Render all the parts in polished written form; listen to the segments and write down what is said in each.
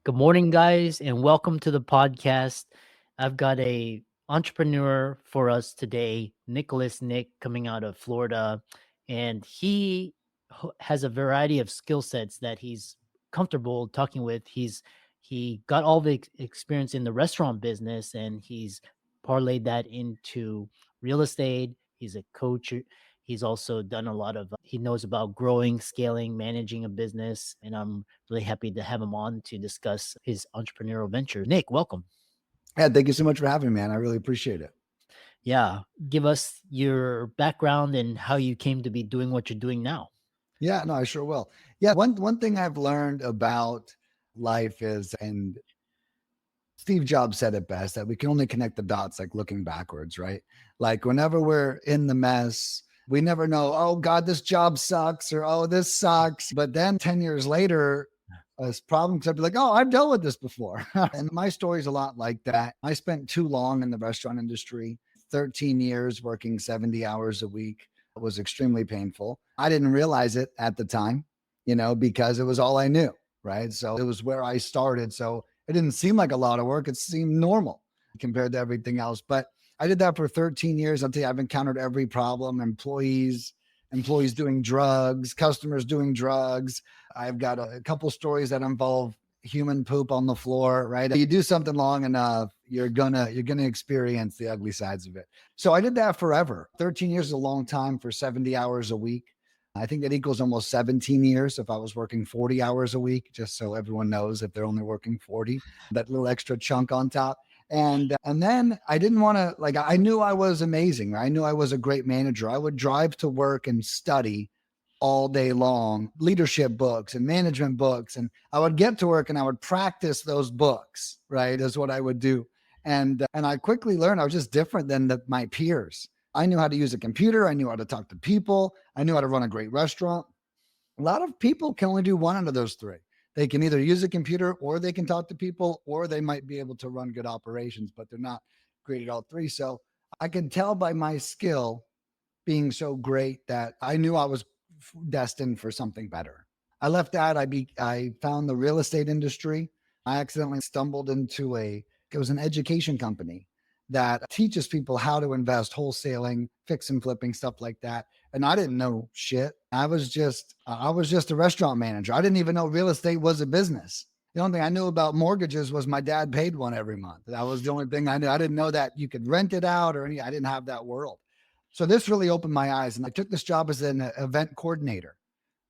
Good morning, guys, and welcome to the podcast. I've got a entrepreneur for us today, Nick, coming out of Florida, and has a variety of skill sets that he's comfortable talking with. He got all the experience in the restaurant business, and he's parlayed that into real estate. He's a coach. He's also done a lot of, he knows about growing, scaling, managing a business. And I'm really happy to have him on to discuss his entrepreneurial venture. Nick, welcome. Yeah, thank you so much for having me, man. I really appreciate it. Yeah. Give us your background and how you came to be doing what you're doing now. Yeah, no, I sure will. Yeah, one thing I've learned about life is, and Steve Jobs said it best, that we can only connect the dots like looking backwards, right? Like whenever we're in the mess, we never know, oh God, this job sucks, or oh, this sucks. But then 10 years later, a problem could be like, oh, I've dealt with this before. And my story's a lot like that. I spent too long in the restaurant industry, 13 years working 70 hours a week. It was extremely painful. I didn't realize it at the time, because it was all I knew, right? So it was where I started. So it didn't seem like a lot of work. It seemed normal compared to everything else. But I did that for 13 years. I'll tell you, I've encountered every problem, employees doing drugs, customers doing drugs. I've got a couple stories that involve human poop on the floor, right? If you do something long enough, you're gonna experience the ugly sides of it. So I did that forever. 13 years is a long time for 70 hours a week. I think that equals almost 17 years if I was working 40 hours a week, just so everyone knows if they're only working 40, that little extra chunk on top. And then I didn't want to, like, I knew I was amazing. I knew I was a great manager. I would drive to work and study all day long, leadership books and management books. And I would get to work and I would practice those books, right? Is what I would do. And I quickly learned I was just different than my peers. I knew how to use a computer. I knew how to talk to people. I knew how to run a great restaurant. A lot of people can only do one out of those three. They can either use a computer or they can talk to people, or they might be able to run good operations, but they're not great at all three. So I could tell by my skill being so great that I knew I was destined for something better. I left that. I found the real estate industry. I accidentally stumbled into it was an education company that teaches people how to invest, wholesaling, fix and flipping, stuff like that. And I didn't know shit. I was just a restaurant manager. I didn't even know real estate was a business. The only thing I knew about mortgages was my dad paid one every month. That was the only thing I knew. I didn't know that you could rent it out or any. I didn't have that world. So this really opened my eyes, and I took this job as an event coordinator.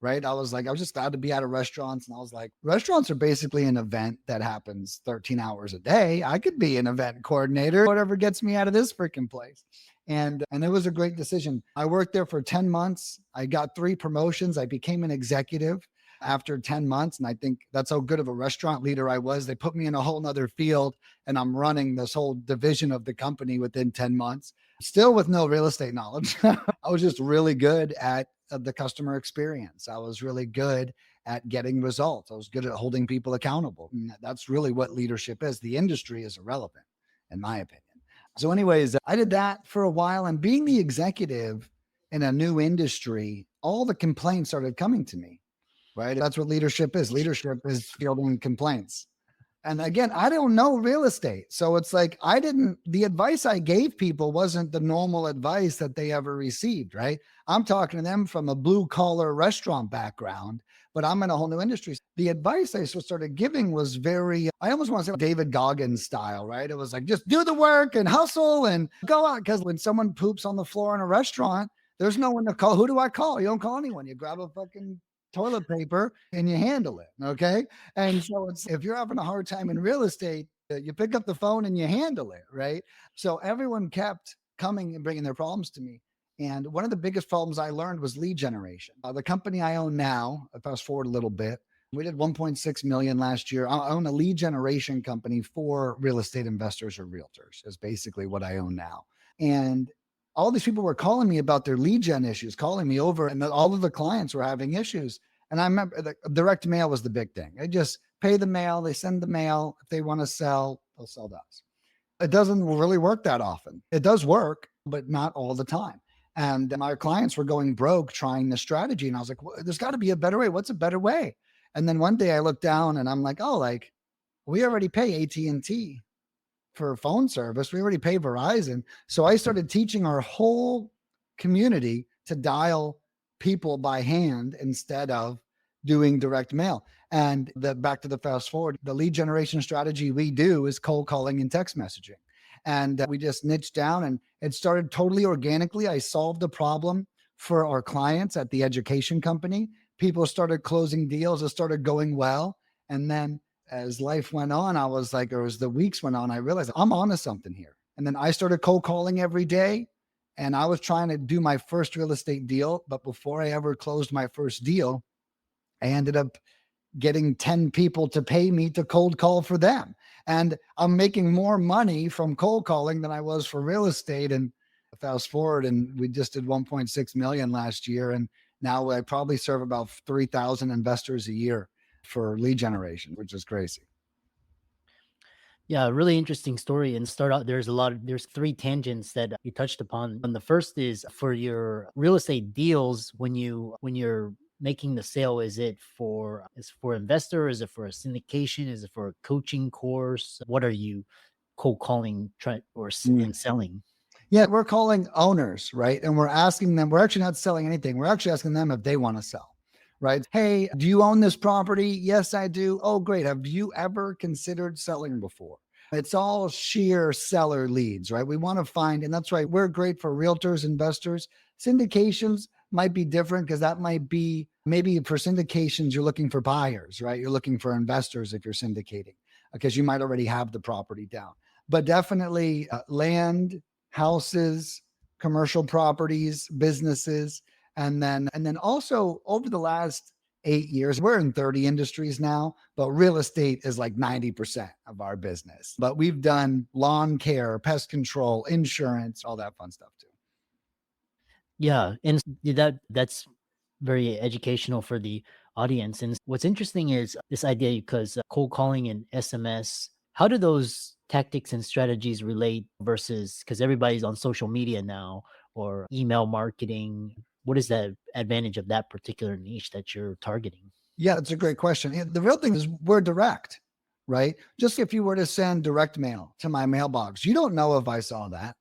Right. I was just glad to be out of restaurants. And I was like, restaurants are basically an event that happens 13 hours a day. I could be an event coordinator, whatever gets me out of this freaking place. And it was a great decision. I worked there for 10 months. I got 3 promotions. I became an executive after 10 months. And I think that's how good of a restaurant leader I was. They put me in a whole nother field and I'm running this whole division of the company within 10 months, still with no real estate knowledge. I was just really good at the customer experience. I was really good at getting results. I was good at holding people accountable. And that's really what leadership is. The industry is irrelevant, in my opinion. So, anyways, I did that for a while. And being the executive in a new industry, all the complaints started coming to me, right? That's what leadership is. Leadership is fielding complaints. And again, I don't know real estate. So it's like, the advice I gave people wasn't the normal advice that they ever received, right? I'm talking to them from a blue collar restaurant background, but I'm in a whole new industry. The advice I started giving was I almost want to say David Goggins style, right? It was like, just do the work and hustle and go out. Because when someone poops on the floor in a restaurant, there's no one to call. Who do I call? You don't call anyone. You grab a fucking toilet paper and you handle it. Okay. And so if you're having a hard time in real estate, you pick up the phone and you handle it. Right. So everyone kept coming and bringing their problems to me. And one of the biggest problems I learned was lead generation. The company I own now, fast forward a little bit, we did 1.6 million last year. I own a lead generation company for real estate investors or realtors is basically what I own now. And all these people were calling me about their lead gen issues, calling me over, and all of the clients were having issues. And I remember the direct mail was the big thing. They just pay the mail, they send the mail. If they want to sell, they'll sell to us. It doesn't really work that often. It does work, but not all the time. And my clients were going broke trying this strategy. And I was like, well, there's got to be a better way. What's a better way? And then one day I looked down and I'm like, oh, like We already pay AT&T for phone service. We already pay Verizon. So I started teaching our whole community to dial people by hand instead of doing direct mail. And the back to the fast forward, the lead generation strategy we do is cold calling and text messaging. And we just niched down and it started totally organically. I solved the problem for our clients at the education company. People started closing deals, it started going well. And then as life went on, I was like, or as the weeks went on, I realized I'm onto something here. And then I started cold calling every day. And I was trying to do my first real estate deal. But before I ever closed my first deal, I ended up getting 10 people to pay me to cold call for them. And I'm making more money from cold calling than I was for real estate. And fast forward, and we just did 1.6 million last year. And now I probably serve about 3,000 investors a year for lead generation, which is crazy. Yeah, really interesting story. And start out, there's three tangents that you touched upon. And the first is for your real estate deals, when you're making the sale, is for investor, is it for a syndication, is it for a coaching course? What are you cold calling Mm. and selling? Yeah, we're calling owners, right? And we're asking them, we're actually not selling anything. We're actually asking them if they want to sell, right? Hey, do you own this property? Yes, I do. Oh, great. Have you ever considered selling before? It's all sheer seller leads, right? We want to find, and that's right. We're great for realtors, investors. Syndications might be different because that might be maybe for syndications, you're looking for buyers, right? You're looking for investors if you're syndicating because you might already have the property down. But definitely land, houses, commercial properties, businesses, and then also over the last 8 years, we're in 30 industries now, but real estate is like 90% of our business. But we've done lawn care, pest control, insurance, all that fun stuff too. Yeah, and that's very educational for the audience. And what's interesting is this idea, because cold calling and SMS, how do those tactics and strategies relate versus, because everybody's on social media now or email marketing? What is the advantage of that particular niche that you're targeting? Yeah, it's a great question. The real thing is we're direct, right? Just if you were to send direct mail to my mailbox, you don't know if I saw that,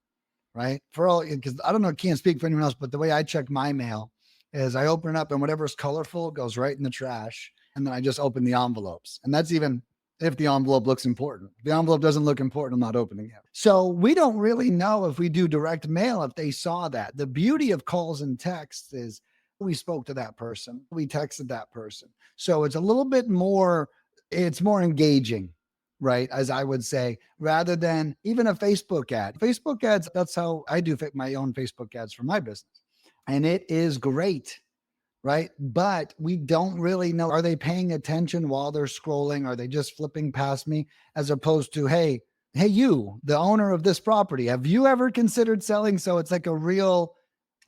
right? For all, because I don't know, can't speak for anyone else, but the way I check my mail is I open it up and whatever's colorful goes right in the trash. And then I just open the envelopes. And that's even if the envelope looks important. If the envelope doesn't look important, I'm not opening it. So we don't really know if we do direct mail, if they saw that. The beauty of calls and texts is we spoke to that person, we texted that person. So it's a little bit more, it's more engaging, right? As I would say, rather than even a Facebook ad. Facebook ads, that's how I do my own Facebook ads for my business. And it is great, right? But we don't really know, are they paying attention while they're scrolling? Are they just flipping past me? As opposed to, hey, you, the owner of this property, have you ever considered selling? So it's like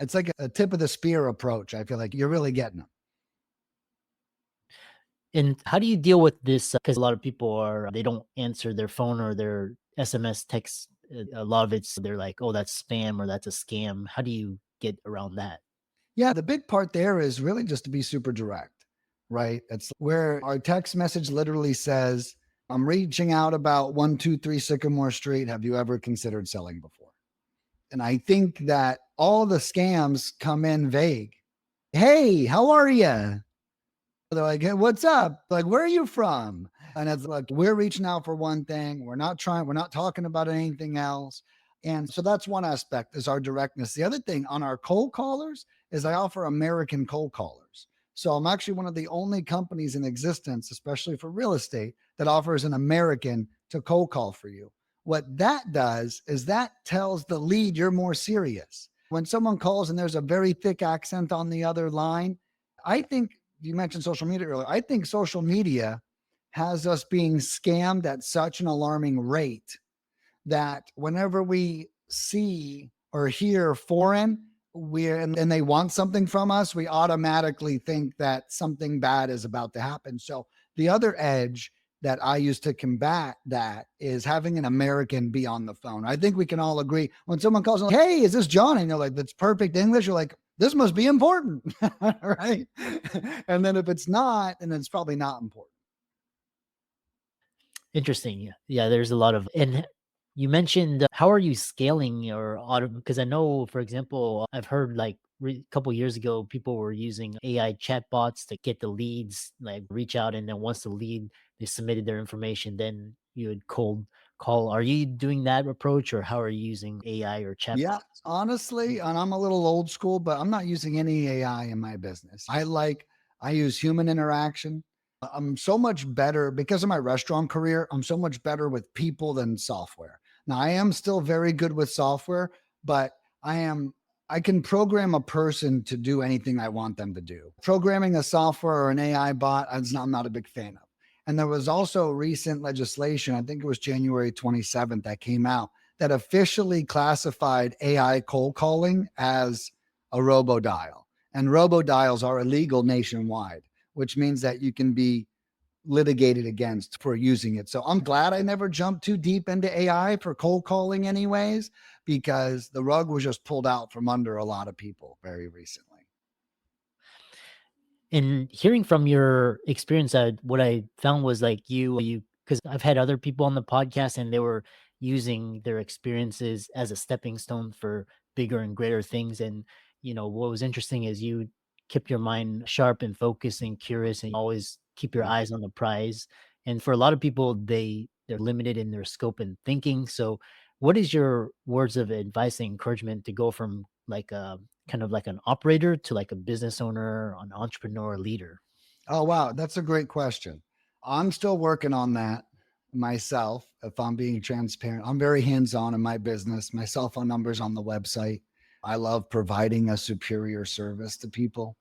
it's like a tip of the spear approach. I feel like you're really getting them. And how do you deal with this? Because a lot of people they don't answer their phone or their SMS text. A lot of it's, they're like, oh, that's spam or that's a scam. How do you get around that? Yeah, the big part there is really just to be super direct, right? It's where our text message literally says, I'm reaching out about 123 Sycamore Street. Have you ever considered selling before? And I think that all the scams come in vague. Hey, how are you? They're like, hey, what's up? Like, where are you from? And it's like, we're reaching out for one thing. We're not talking about anything else. And so that's one aspect is our directness. The other thing on our cold callers is I offer American cold callers. So I'm actually one of the only companies in existence, especially for real estate, that offers an American to cold call for you. What that does is that tells the lead you're more serious. When someone calls and there's a very thick accent on the other line, I think you mentioned social media earlier. I think social media has us being scammed at such an alarming rate that whenever we see or hear foreign, and they want something from us, we automatically think that something bad is about to happen. So the other edge that I use to combat that is having an American be on the phone. I think we can all agree when someone calls, like, hey, is this John? And you're like, that's perfect English. You're like, this must be important, right? And then if it's not, then it's probably not important. Interesting. Yeah. Yeah, there's a lot of and you mentioned how are you scaling your auto because I know, for example, I've heard like a couple years ago people were using AI chatbots to get the leads, like reach out and then once the lead they submitted their information, then you would cold call. Are you doing that approach or how are you using AI or Yeah, chatbots? honestly, and I'm a little old school, but I'm not using any AI in my business. I use human interaction. I'm so much better because of my restaurant career. I'm so much better with people than software. Now, I am still very good with software, but I am I can program a person to do anything I want them to do. Programming a software or an AI bot, I'm not a big fan of. And there was also recent legislation, I think it was January 27th, that came out that officially classified AI cold calling as a robodial. And robodials are illegal nationwide, which means that you can be litigated against for using it. So I'm glad I never jumped too deep into AI for cold calling, anyways, because the rug was just pulled out from under a lot of people very recently. And hearing from your experience, what I found was like you, because I've had other people on the podcast and they were using their experiences as a stepping stone for bigger and greater things. And, what was interesting is you kept your mind sharp and focused and curious and always keep your Yeah. eyes on the prize. And for a lot of people, they're limited in their scope and thinking. So what is your words of advice and encouragement to go from like a kind of like an operator to like a business owner, an entrepreneur, leader? Oh, wow. That's a great question. I'm still working on that myself. If I'm being transparent, I'm very hands on in my business. My cell phone number is on the website. I love providing a superior service to people,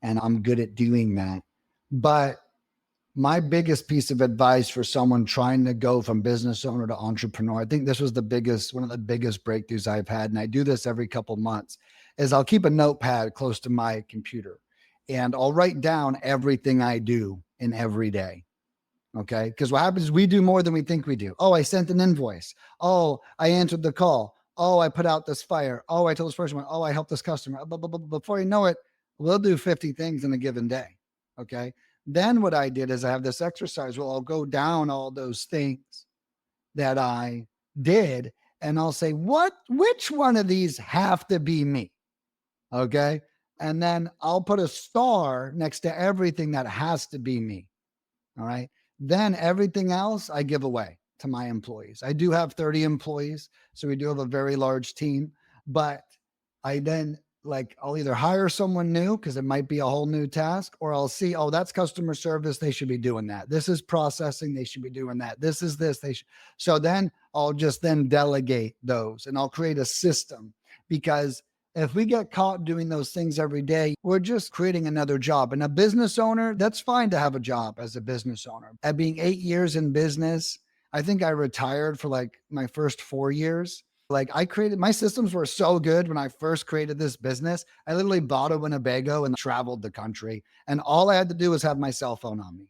and I'm good at doing that. But my biggest piece of advice for someone trying to go from business owner to entrepreneur, I think this was one of the biggest breakthroughs I've had, and I do this every couple months, is I'll keep a notepad close to my computer and I'll write down everything I do in every day. Okay. Because what happens is we do more than we think we do. Oh, I sent an invoice. Oh, I answered the call. Oh, I put out this fire. Oh, I told this person. Oh, I helped this customer. Before you know it, we'll do 50 things in a given day. Okay. Then what I did is I have this exercise. Well, I'll go down all those things that I did and I'll say, which one of these have to be me? Okay. And then I'll put a star next to everything that has to be me. All right. Then everything else I give away to my employees. I do have 30 employees. So we do have a very large team. But I then like I'll either hire someone new because it might be a whole new task, or I'll see, oh, that's customer service. They should be doing that. This is processing. They should be doing that. This is this. They should. So then I'll just then delegate those and I'll create a system because if we get caught doing those things every day, we're just creating another job. And a business owner, that's fine to have a job as a business owner. At being 8 years in business, I think I retired for like my first 4 years. Like I created my systems were so good when I first created this business. I literally bought a Winnebago and traveled the country. And all I had to do was have my cell phone on me.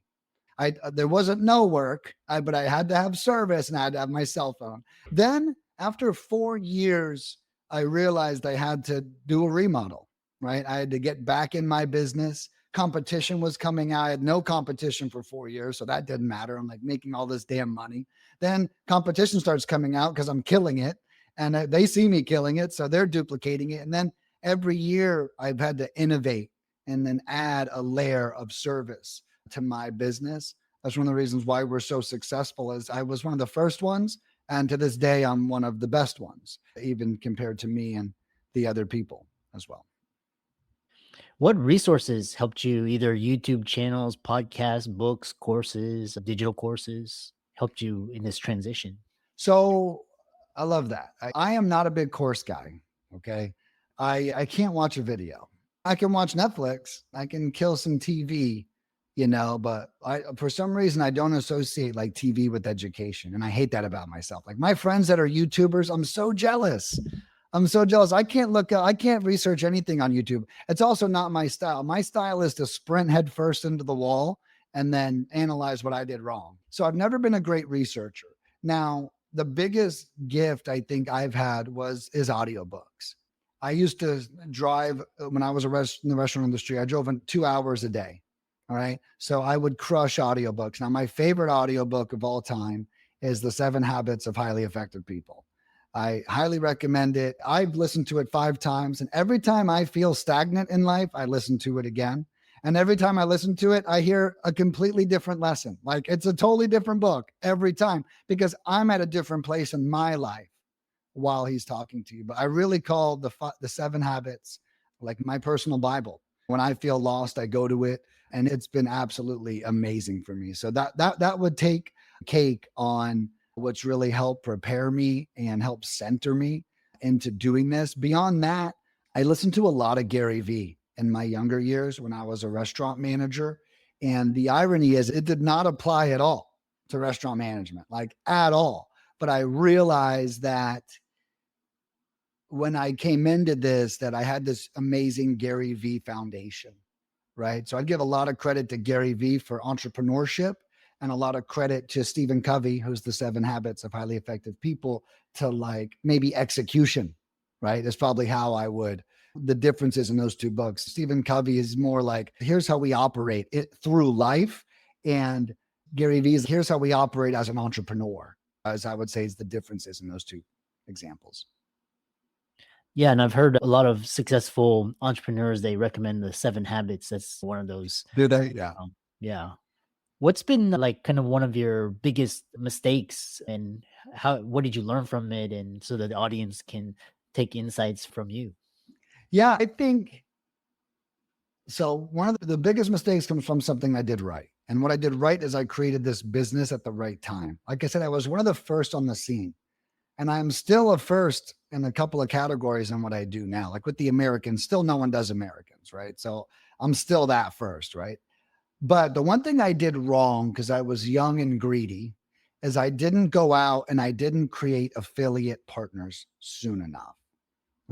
I there wasn't no work, but I had to have service and I had to have my cell phone. Then after 4 years, I realized I had to do a remodel. Right, I had to get back in my business. Competition was coming out. I had no competition for 4 years, so that didn't matter. I'm like making all this damn money. Then competition starts coming out because I'm killing it, and they see me killing it, so they're duplicating it. And then every year I've had to innovate and then add a layer of service to my business. That's one of the reasons why we're so successful is I was one of the first ones. And to this day, I'm one of the best ones, even compared to me and the other people as well. What resources helped you, either YouTube channels, podcasts, books, courses, digital courses, helped you in this transition? So I love that. I am not a big course guy. Okay. I can't watch a video. I can watch Netflix. I can kill some TV, but for some reason I don't associate like TV with education. And I hate that about myself. Like my friends that are YouTubers, I'm so jealous. I'm so jealous. I can't research anything on YouTube. It's also not my style. My style is to sprint headfirst into the wall and then analyze what I did wrong. So I've never been a great researcher. Now, the biggest gift I think I've had is audiobooks. I used to drive when I was in the restaurant industry. I drove in 2 hours a day. All right. So I would crush audiobooks. Now, my favorite audiobook of all time is The 7 Habits of Highly Effective People. I highly recommend it. I've listened to it 5 times, and every time I feel stagnant in life, I listen to it again. And every time I listen to it, I hear a completely different lesson. Like it's a totally different book every time because I'm at a different place in my life while he's talking to you. But I really call the 7 habits like my personal Bible. When I feel lost, I go to it, and it's been absolutely amazing for me. So that would take cake on what's really helped prepare me and help center me into doing this. Beyond that, I listened to a lot of Gary Vee in my younger years when I was a restaurant manager. And the irony is, it did not apply at all to restaurant management, like at all. But I realized that when I came into this, that I had this amazing Gary Vee foundation, right? So I'd give a lot of credit to Gary Vee for entrepreneurship and a lot of credit to Stephen Covey, who's the 7 Habits of Highly Effective People, to like maybe execution, right? That's probably how I would. The differences in those two books. Stephen Covey is more like, here's how we operate it through life. And Gary Vee is, here's how we operate as an entrepreneur, as I would say is the differences in those two examples. Yeah, and I've heard a lot of successful entrepreneurs, they recommend the 7 habits. That's one of those. Do they? Yeah. Yeah. What's been like kind of one of your biggest mistakes, and what did you learn from it, and so that the audience can take insights from you? Yeah, I think so. One of the biggest mistakes comes from something I did right. And what I did right is I created this business at the right time. Like I said, I was one of the first on the scene. And I'm still a first in a couple of categories in what I do now. Like with the Americans, still no one does Americans, right? So I'm still that first, right? But the one thing I did wrong because I was young and greedy is I didn't go out and I didn't create affiliate partners soon enough.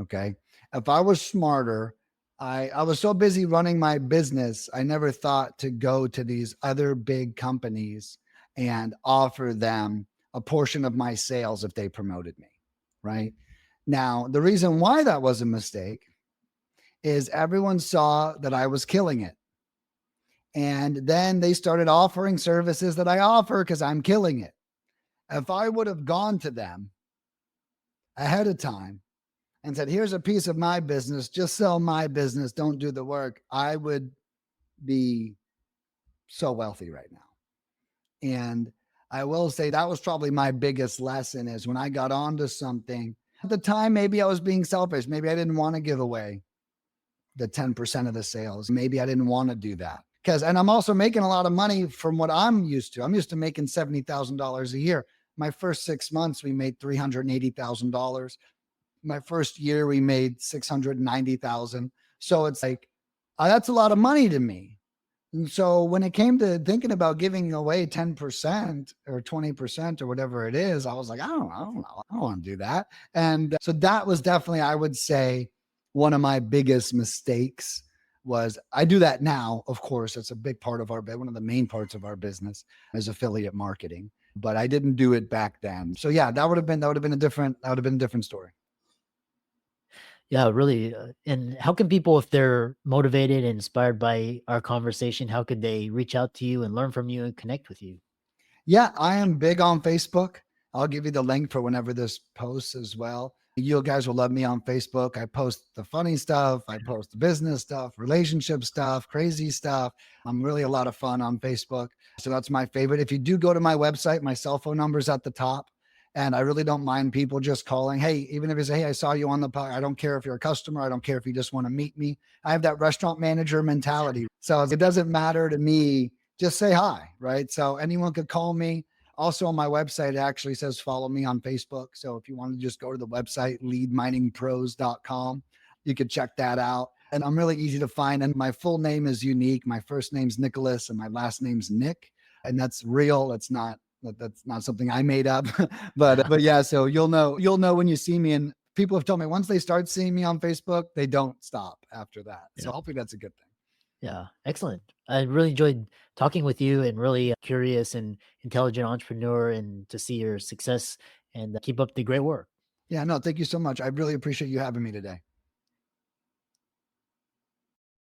Okay. If I was smarter, I was so busy running my business, I never thought to go to these other big companies and offer them a portion of my sales if they promoted me. Right. Now, the reason why that was a mistake is everyone saw that I was killing it. And then they started offering services that I offer because I'm killing it. If I would have gone to them ahead of time and said, here's a piece of my business, just sell my business, don't do the work, I would be so wealthy right now. And I will say that was probably my biggest lesson is when I got onto something at the time, maybe I was being selfish. Maybe I didn't want to give away the 10% of the sales. Maybe I didn't want to do that and I'm also making a lot of money from what I'm used to. I'm used to making $70,000 a year. My first 6 months, we made $380,000. My first year we made 690,000. So it's like, that's a lot of money to me. And so when it came to thinking about giving away 10% or 20% or whatever it is, I was like, I don't know. I don't want to do that. And so that was definitely, I would say, one of my biggest mistakes was I do that now. Of course, it's a big part of one of the main parts of our business is affiliate marketing, but I didn't do it back then. So yeah, that would have been a different story. Yeah, really. And how can people, if they're motivated and inspired by our conversation, how could they reach out to you and learn from you and connect with you? Yeah, I am big on Facebook. I'll give you the link for whenever this posts as well. You guys will love me on Facebook. I post the funny stuff, I post the business stuff, relationship stuff, crazy stuff. I'm really a lot of fun on Facebook. So that's my favorite. If you do go to my website, my cell phone number is at the top. And I really don't mind people just calling. Hey, even if you say, hey, I saw you on the pod. I don't care if you're a customer. I don't care if you just want to meet me. I have that restaurant manager mentality. So it doesn't matter to me. Just say hi, right? So anyone could call me. Also on my website, it actually says follow me on Facebook. So if you want to just go to the website, leadminingpros.com, you could check that out. And I'm really easy to find. And my full name is unique. My first name's Nicholas and my last name's Nick. And that's real. That's not something I made up. but yeah, so you'll know when you see me. And people have told me once they start seeing me on Facebook, they don't stop after that. So hopefully that's a good thing. Yeah, excellent. I really enjoyed talking with you, and really curious and intelligent entrepreneur, and to see your success, and keep up the great work. Yeah, no, thank you so much. I really appreciate you having me today.